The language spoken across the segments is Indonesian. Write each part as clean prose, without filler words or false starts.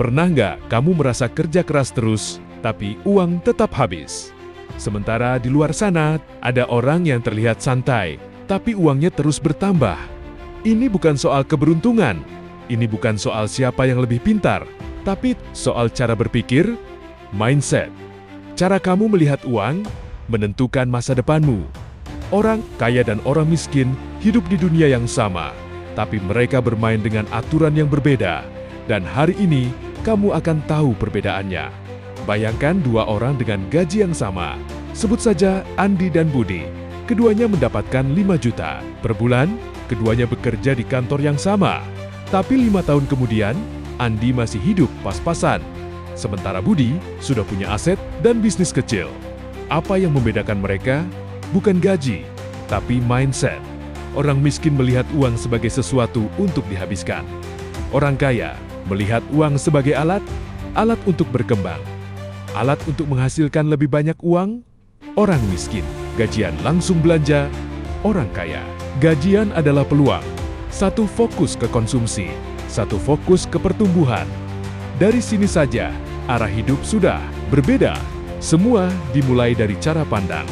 Pernah nggak kamu merasa kerja keras terus, tapi uang tetap habis? Sementara di luar sana, ada orang yang terlihat santai, tapi uangnya terus bertambah. Ini bukan soal keberuntungan, ini bukan soal siapa yang lebih pintar, tapi soal cara berpikir, mindset. Cara kamu melihat uang menentukan masa depanmu. Orang kaya dan orang miskin hidup di dunia yang sama, tapi mereka bermain dengan aturan yang berbeda. Dan hari ini, kamu akan tahu perbedaannya. Bayangkan dua orang dengan gaji yang sama. Sebut saja Andi dan Budi. Keduanya mendapatkan 5 juta per bulan. Keduanya bekerja di kantor yang sama. Tapi 5 tahun kemudian, Andi masih hidup pas-pasan. Sementara Budi sudah punya aset dan bisnis kecil. Apa yang membedakan mereka? Bukan gaji, tapi mindset. Orang miskin melihat uang sebagai sesuatu untuk dihabiskan. Orang kaya melihat uang sebagai alat untuk berkembang. Alat untuk menghasilkan lebih banyak uang. Orang miskin gajian langsung belanja. Orang kaya gajian adalah peluang. Satu fokus ke konsumsi, satu fokus ke pertumbuhan. Dari sini saja, arah hidup sudah berbeda. Semua dimulai dari cara pandang.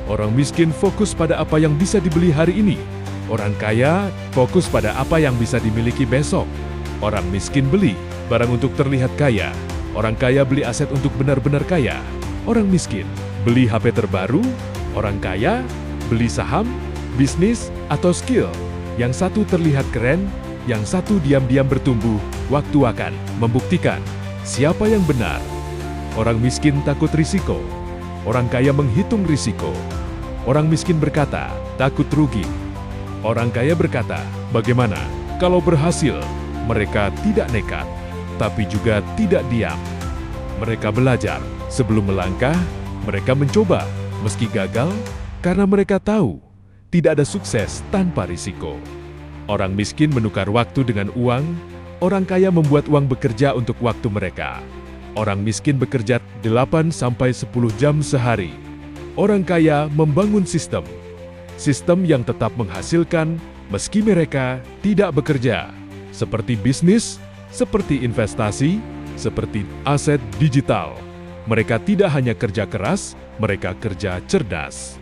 Orang miskin fokus pada apa yang bisa dibeli hari ini. Orang kaya fokus pada apa yang bisa dimiliki besok. Orang miskin beli barang untuk terlihat kaya. Orang kaya beli aset untuk benar-benar kaya. Orang miskin beli HP terbaru. Orang kaya beli saham, bisnis, atau skill. Yang satu terlihat keren, yang satu diam-diam bertumbuh. Waktu akan membuktikan siapa yang benar. Orang miskin takut risiko. Orang kaya menghitung risiko. Orang miskin berkata, takut rugi. Orang kaya berkata, bagaimana kalau berhasil? Mereka tidak nekat, tapi juga tidak diam. Mereka belajar. Sebelum melangkah, mereka mencoba. Meski gagal, karena mereka tahu tidak ada sukses tanpa risiko. Orang miskin menukar waktu dengan uang. Orang kaya membuat uang bekerja untuk waktu mereka. Orang miskin bekerja 8-10 jam sehari. Orang kaya membangun sistem. Sistem yang tetap menghasilkan meski mereka tidak bekerja. Seperti bisnis, seperti investasi, seperti aset digital. Mereka tidak hanya kerja keras, mereka kerja cerdas.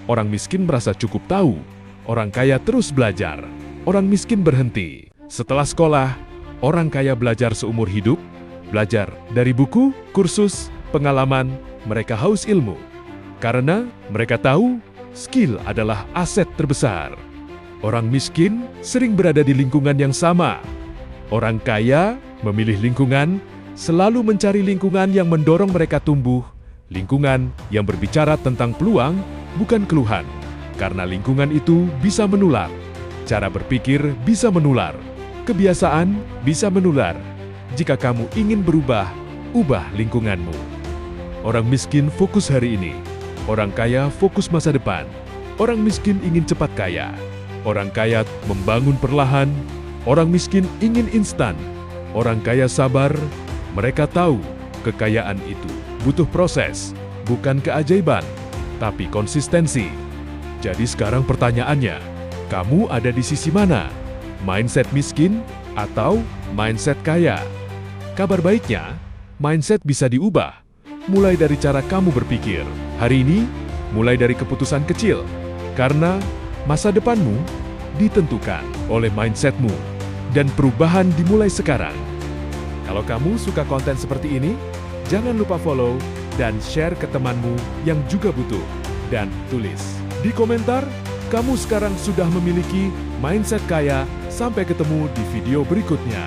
Orang miskin merasa cukup tahu, orang kaya terus belajar. Orang miskin berhenti. Setelah sekolah, orang kaya belajar seumur hidup, belajar dari buku, kursus, pengalaman, mereka haus ilmu. Karena mereka tahu, skill adalah aset terbesar. Orang miskin sering berada di lingkungan yang sama. Orang kaya memilih lingkungan, selalu mencari lingkungan yang mendorong mereka tumbuh. Lingkungan yang berbicara tentang peluang, bukan keluhan. Karena lingkungan itu bisa menular. Cara berpikir bisa menular. Kebiasaan bisa menular. Jika kamu ingin berubah, ubah lingkunganmu. Orang miskin fokus hari ini. Orang kaya fokus masa depan. Orang miskin ingin cepat kaya. Orang kaya membangun perlahan. Orang miskin ingin instan. Orang kaya sabar. Mereka tahu kekayaan itu butuh proses, bukan keajaiban, tapi konsistensi. Jadi sekarang pertanyaannya, kamu ada di sisi mana? Mindset miskin atau mindset kaya? Kabar baiknya, mindset bisa diubah. Mulai dari cara kamu berpikir. Hari ini, mulai dari keputusan kecil. Karena masa depanmu ditentukan oleh mindsetmu. Dan perubahan dimulai sekarang. Kalau kamu suka konten seperti ini, jangan lupa follow dan share ke temanmu yang juga butuh. Dan tulis di komentar, kamu sekarang sudah memiliki mindset kaya. Sampai ketemu di video berikutnya.